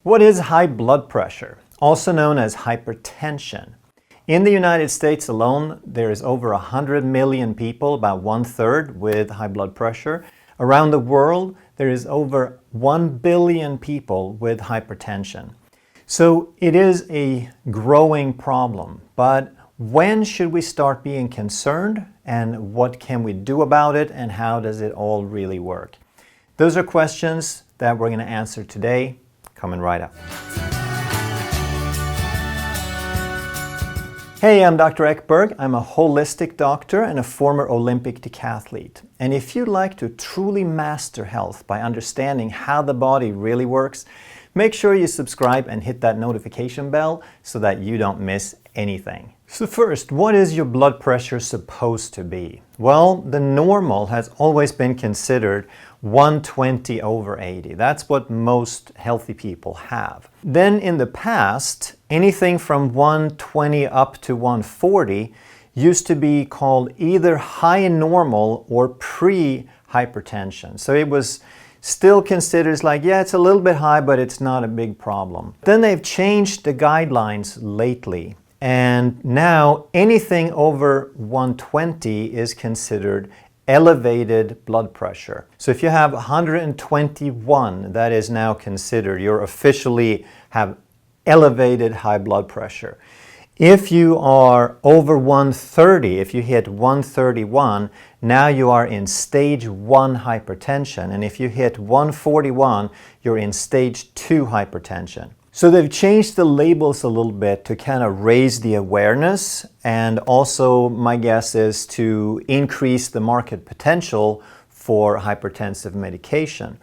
What is high blood pressure, also known as hypertension? In the United States alone, there is over 100 million people, about 1/3, with high blood pressure. Around the world, there is over 1 billion people with hypertension. So it is a growing problem, but when should we start being concerned, and what can we do about it, and how does it all really work? Those are questions that we're going to answer today, coming right up. Hey, I'm Dr. Ekberg. I'm a holistic doctor and a former Olympic decathlete. And if you'd like to truly master health by understanding how the body really works, make sure you subscribe and hit that notification bell so that you don't miss anything. So first, what is your blood pressure supposed to be? Well, the normal has always been considered 120/80. That's what most healthy people have. Then in the past, anything from 120 up to 140 used to be called either high normal or pre-hypertension. So it was still considered like, yeah, it's a little bit high, but it's not a big problem. Then they've changed the guidelines lately. And now anything over 120 is considered elevated blood pressure. So if you have 121, that is now considered, you're officially have elevated high blood pressure. If you are over 130, if you hit 131, now you are in stage 1 hypertension. And if you hit 141, you're in stage 2 hypertension. So they've changed the labels a little bit to kind of raise the awareness, and also my guess is to increase the market potential for hypertensive medication.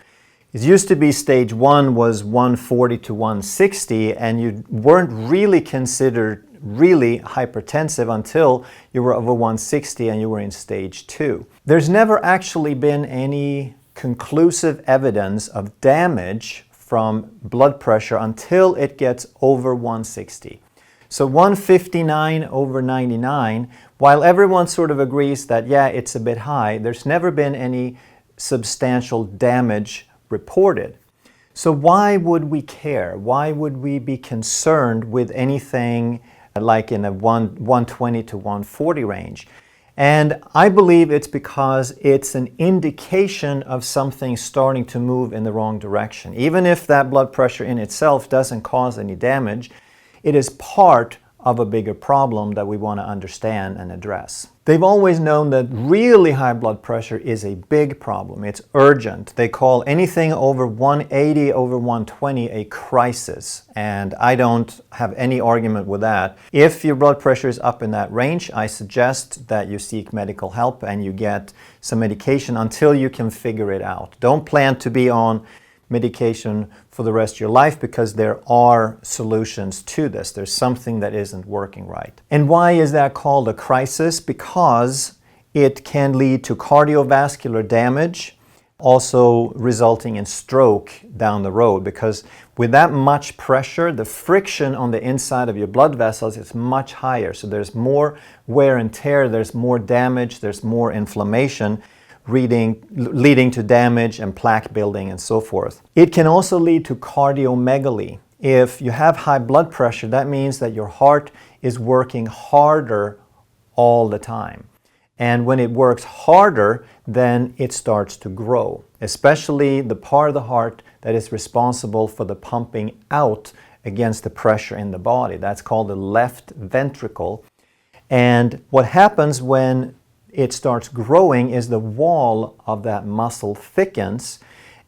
It used to be stage 1 was 140 to 160, and you weren't really considered really hypertensive until you were over 160 and you were in stage 2. There's never actually been any conclusive evidence of damage from blood pressure until it gets over 160. So 159/99, while everyone sort of agrees that, yeah, it's a bit high, there's never been any substantial damage reported. So why would we care? Why would we be concerned with anything like in a 120 to 140 range? And I believe it's because it's an indication of something starting to move in the wrong direction. Even if that blood pressure in itself doesn't cause any damage, it is part of a bigger problem that we want to understand and address. They've always known that really high blood pressure is a big problem. It's urgent. They call anything over 180 over 120 a crisis, and I don't have any argument with that. If your blood pressure is up in that range, I suggest that you seek medical help and you get some medication until you can figure it out. Don't plan to be on medication for the rest of your life, because there are solutions to this. There's something that isn't working right. And why is that called a crisis? Because it can lead to cardiovascular damage, also resulting in stroke down the road, because with that much pressure, the friction on the inside of your blood vessels is much higher. So there's more wear and tear, there's more damage, there's more inflammation, leading to damage and plaque building and so forth. It can also lead to cardiomegaly. If you have high blood pressure, that means that your heart is working harder all the time. And when it works harder, then it starts to grow, especially the part of the heart that is responsible for the pumping out against the pressure in the body. That's called the left ventricle. And what happens when it starts growing is the wall of that muscle thickens,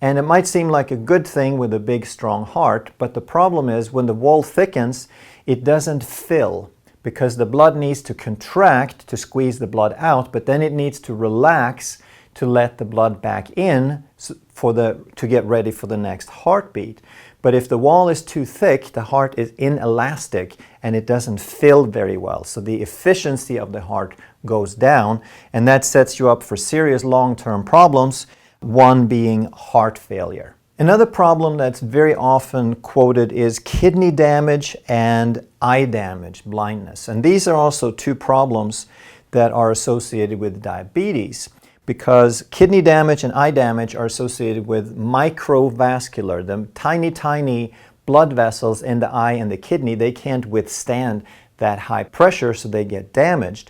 and it might seem like a good thing with a big strong heart, but the problem is when the wall thickens, it doesn't fill, because the blood needs to contract to squeeze the blood out, but then it needs to relax to let the blood back in to get ready for the next heartbeat. But if the wall is too thick, the heart is inelastic and it doesn't fill very well. So the efficiency of the heart goes down, and that sets you up for serious long-term problems, one being heart failure. Another problem that's very often quoted is kidney damage and eye damage, blindness. And these are also two problems that are associated with diabetes, because kidney damage and eye damage are associated with microvascular, the tiny blood vessels in the eye and the kidney, they can't withstand that high pressure, so they get damaged.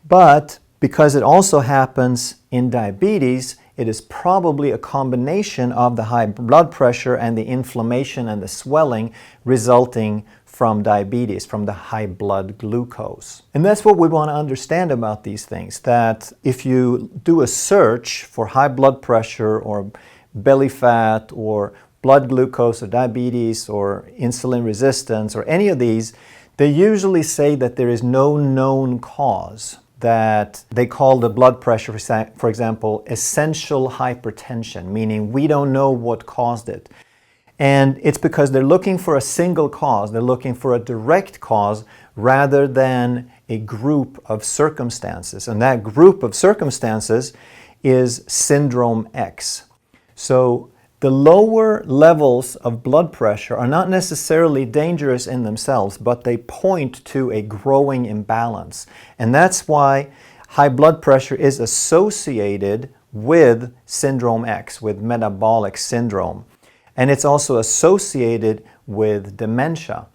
But because it also happens in diabetes, it is probably a combination of the high blood pressure and the inflammation and the swelling resulting from diabetes, from the high blood glucose. And that's what we want to understand about these things, that if you do a search for high blood pressure or belly fat or blood glucose or diabetes or insulin resistance or any of these, they usually say that there is no known cause, that they call the blood pressure, for example, essential hypertension, meaning we don't know what caused it. And it's because they're looking for a single cause, they're looking for a direct cause rather than a group of circumstances. And that group of circumstances is syndrome X. So the lower levels of blood pressure are not necessarily dangerous in themselves, but they point to a growing imbalance. And that's why high blood pressure is associated with syndrome X, with metabolic syndrome. And it's also associated with dementia.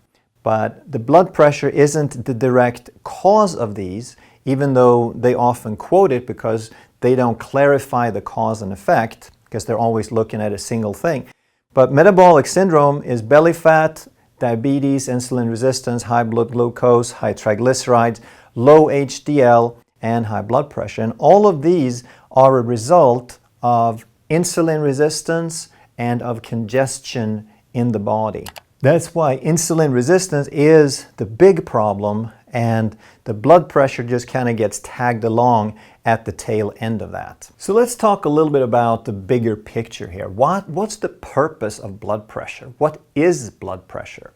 But the blood pressure isn't the direct cause of these, even though they often quote it because they don't clarify the cause and effect, because they're always looking at a single thing. But metabolic syndrome is belly fat, diabetes, insulin resistance, high blood glucose, high triglycerides, low HDL, and high blood pressure. And all of these are a result of insulin resistance and of congestion in the body. That's why insulin resistance is the big problem, and the blood pressure just kind of gets tagged along at the tail end of that. So let's talk a little bit about the bigger picture here. What's the purpose of blood pressure? What is blood pressure?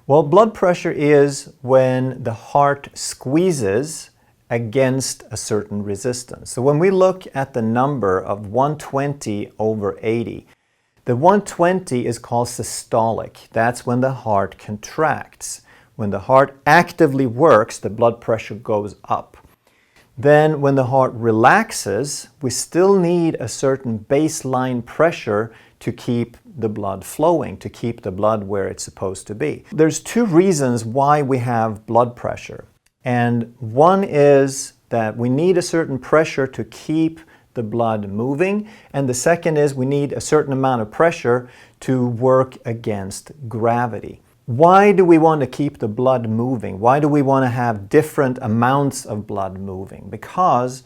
Well, blood pressure is when the heart squeezes against a certain resistance. So when we look at the number of 120 over 80, the 120 is called systolic. That's when the heart contracts. When the heart actively works, the blood pressure goes up. Then when the heart relaxes, we still need a certain baseline pressure to keep the blood flowing, to keep the blood where it's supposed to be. There's two reasons why we have blood pressure. And one is that we need a certain pressure to keep the blood moving, and the second is we need a certain amount of pressure to work against gravity. Why do we want to keep the blood moving? Why do we want to have different amounts of blood moving? Because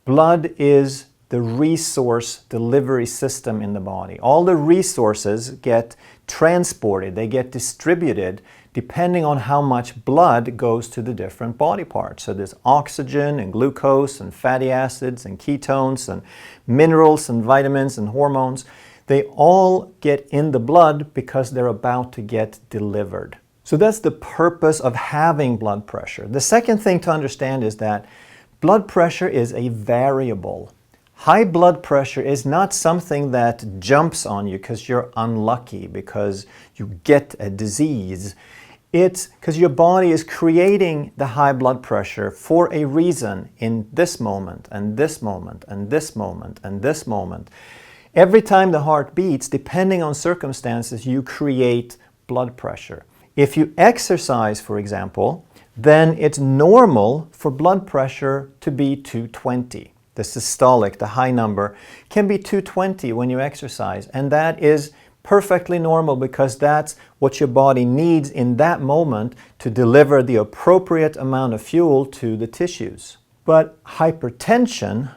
blood is the resource delivery system in the body. All the resources get transported, they get distributed depending on how much blood goes to the different body parts. So there's oxygen and glucose and fatty acids and ketones and minerals and vitamins and hormones. They all get in the blood because they're about to get delivered. So that's the purpose of having blood pressure. The second thing to understand is that blood pressure is a variable. High blood pressure is not something that jumps on you because you're unlucky, because you get a disease. It's because your body is creating the high blood pressure for a reason in this moment, and this moment, and this moment, and this moment. Every time the heart beats, depending on circumstances, you create blood pressure. If you exercise, for example, then it's normal for blood pressure to be 220. The systolic, the high number, can be 220 when you exercise, and that is perfectly normal because that's what your body needs in that moment to deliver the appropriate amount of fuel to the tissues. But hypertension,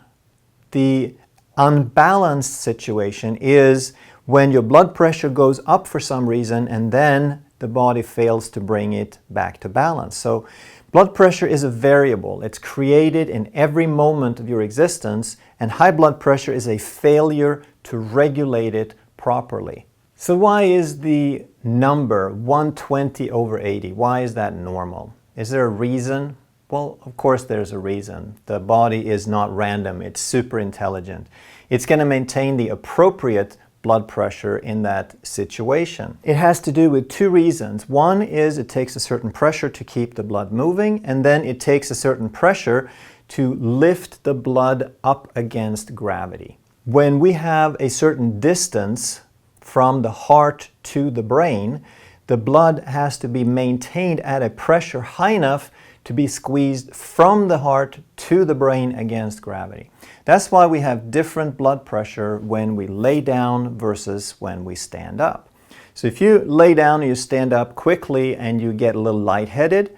the unbalanced situation, is when your blood pressure goes up for some reason and then the body fails to bring it back to balance. So blood pressure is a variable. It's created in every moment of your existence, and high blood pressure is a failure to regulate it properly. So why is the number 120 over 80? Why is that normal? Is there a reason? Well, of course there's a reason. The body is not random. It's super intelligent. It's going to maintain the appropriate blood pressure in that situation. It has to do with two reasons. One is it takes a certain pressure to keep the blood moving, and then it takes a certain pressure to lift the blood up against gravity. When we have a certain distance from the heart to the brain, the blood has to be maintained at a pressure high enough to be squeezed from the heart to the brain against gravity. That's why we have different blood pressure when we lay down versus when we stand up. So if you lay down and you stand up quickly and you get a little lightheaded,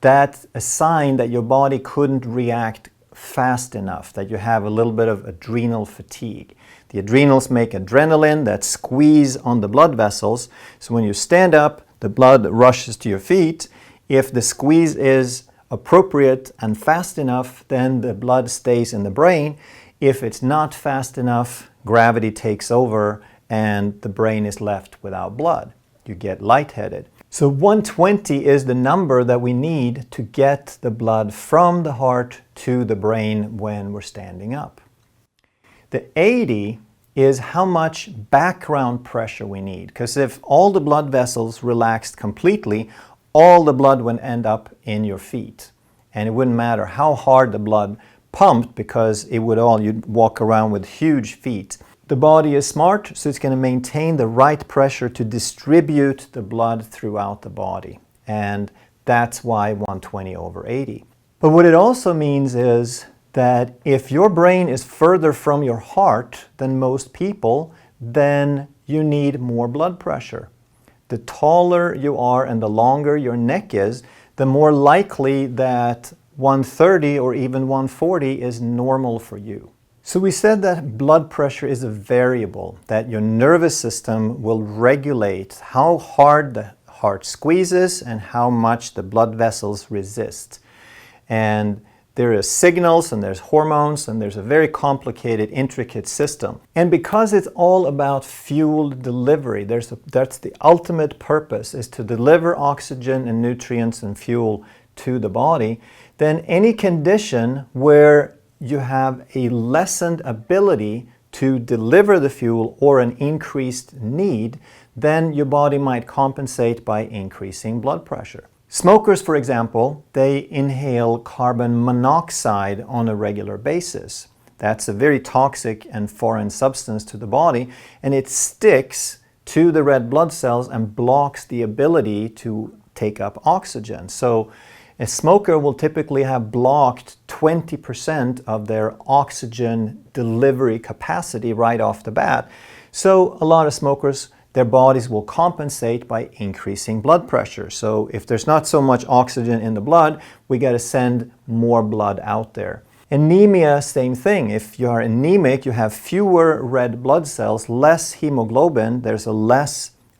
that's a sign that your body couldn't react fast enough, that you have a little bit of adrenal fatigue. The adrenals make adrenaline that squeeze on the blood vessels. So when you stand up, the blood rushes to your feet. If the squeeze is appropriate and fast enough, then the blood stays in the brain. If it's not fast enough, gravity takes over and the brain is left without blood. You get lightheaded. So 120 is the number that we need to get the blood from the heart to the brain when we're standing up. The 80 is how much background pressure we need, because if all the blood vessels relaxed completely, all the blood would end up in your feet. And it wouldn't matter how hard the blood pumped, because you'd walk around with huge feet. The body is smart, so it's going to maintain the right pressure to distribute the blood throughout the body. And that's why 120/80. But what it also means is that if your brain is further from your heart than most people, then you need more blood pressure. The taller you are and the longer your neck is, the more likely that 130 or even 140 is normal for you. So we said that blood pressure is a variable, that your nervous system will regulate how hard the heart squeezes and how much the blood vessels resist. And there are signals and there's hormones and there's a very complicated, intricate system. And because it's all about fuel delivery, that's the ultimate purpose, is to deliver oxygen and nutrients and fuel to the body, then any condition where you have a lessened ability to deliver the fuel or an increased need, then your body might compensate by increasing blood pressure. Smokers, for example, they inhale carbon monoxide on a regular basis. That's a very toxic and foreign substance to the body, and it sticks to the red blood cells and blocks the ability to take up oxygen. So a smoker will typically have blocked 20% of their oxygen delivery capacity right off the bat. So a lot of smokers, their bodies will compensate by increasing blood pressure. So if there's not so much oxygen in the blood, we got to send more blood out there. Anemia, same thing. If you are anemic, you have fewer red blood cells, less hemoglobin, there's a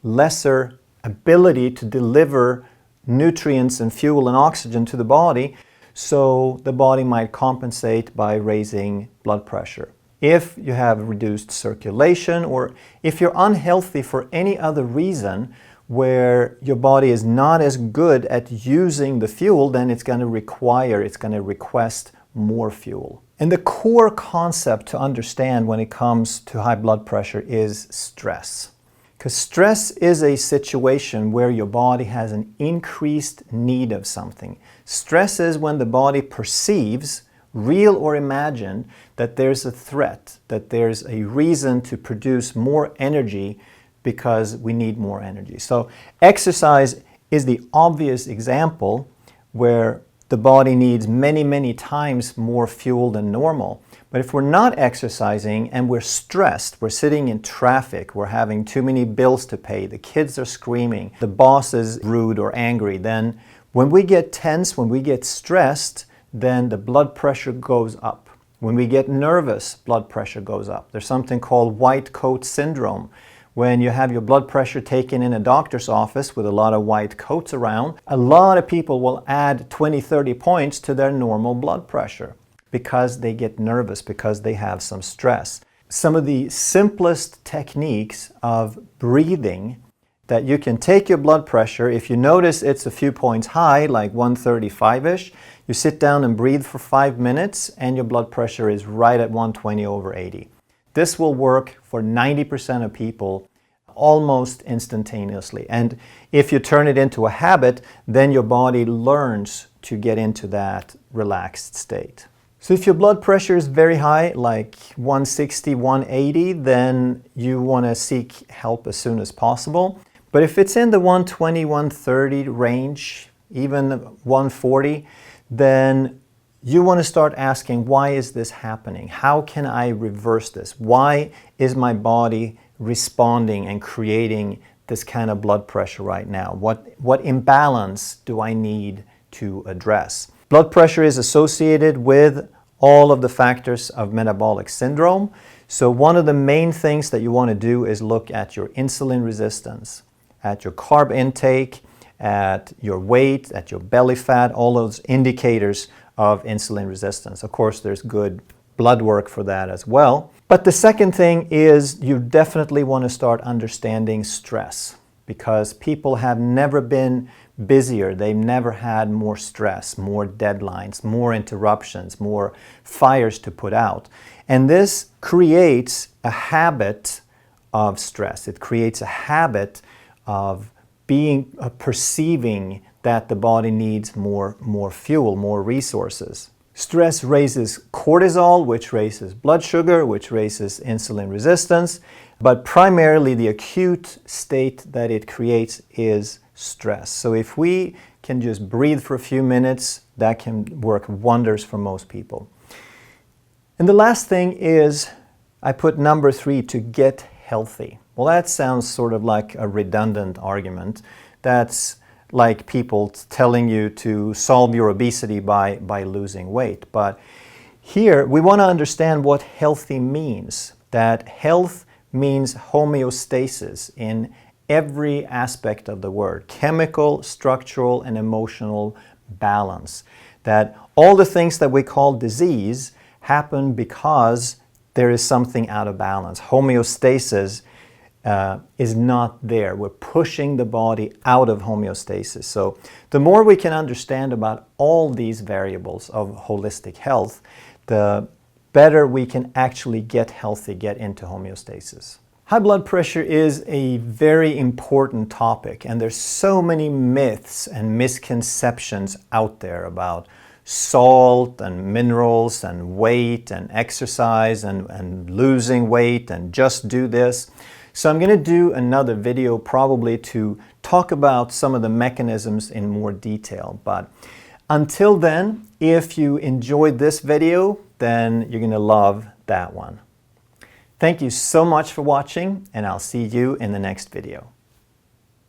lesser ability to deliver nutrients and fuel and oxygen to the body, so the body might compensate by raising blood pressure. If you have reduced circulation, or if you're unhealthy for any other reason where your body is not as good at using the fuel, then it's going to request more fuel. And the core concept to understand when it comes to high blood pressure is stress. Because stress is a situation where your body has an increased need of something. Stress is when the body perceives, real or imagined, that there's a threat, that there's a reason to produce more energy because we need more energy. So exercise is the obvious example where the body needs many, many times more fuel than normal. But if we're not exercising and we're stressed, we're sitting in traffic, we're having too many bills to pay, the kids are screaming, the boss is rude or angry, then when we get tense, when we get stressed, then the blood pressure goes up. When we get nervous, blood pressure goes up. There's something called white coat syndrome. When you have your blood pressure taken in a doctor's office with a lot of white coats around, a lot of people will add 20, 30 points to their normal blood pressure because they get nervous, because they have some stress. Some of the simplest techniques of breathing that you can take your blood pressure, if you notice it's a few points high, like 135-ish, you sit down and breathe for 5 minutes and your blood pressure is right at 120/80. This will work for 90% of people almost instantaneously. And if you turn it into a habit, then your body learns to get into that relaxed state. So if your blood pressure is very high, like 160, 180, then you want to seek help as soon as possible. But if it's in the 120, 130 range, even 140, then you want to start asking, why is this happening? How can I reverse this? Why is my body responding and creating this kind of blood pressure right now? What imbalance do I need to address? Blood pressure is associated with all of the factors of metabolic syndrome. So one of the main things that you want to do is look at your insulin resistance, at your carb intake, at your weight, at your belly fat, all those indicators of insulin resistance. Of course, there's good blood work for that as well. But the second thing is you definitely want to start understanding stress, because people have never been busier. They've never had more stress, more deadlines, more interruptions, more fires to put out. And this creates a habit of stress. It creates a habit of perceiving that the body needs more fuel, more resources. Stress raises cortisol, which raises blood sugar, which raises insulin resistance, but primarily the acute state that it creates is stress. So if we can just breathe for a few minutes, that can work wonders for most people. And the last thing is, I put number 3, to get healthy. Well, that sounds sort of like a redundant argument. That's like people telling you to solve your obesity by losing weight. But here we want to understand what healthy means. That health means homeostasis in every aspect of the word. Chemical, structural, and emotional balance. That all the things that we call disease happen because there is something out of balance. Homeostasis is not there. We're pushing the body out of homeostasis. So the more we can understand about all these variables of holistic health, the better we can actually get healthy, get into homeostasis. High blood pressure is a very important topic, and there's so many myths and misconceptions out there about salt and minerals and weight and exercise and losing weight and just do this. So I'm going to do another video probably to talk about some of the mechanisms in more detail. But until then, if you enjoyed this video, then you're going to love that one. Thank you so much for watching, and I'll see you in the next video.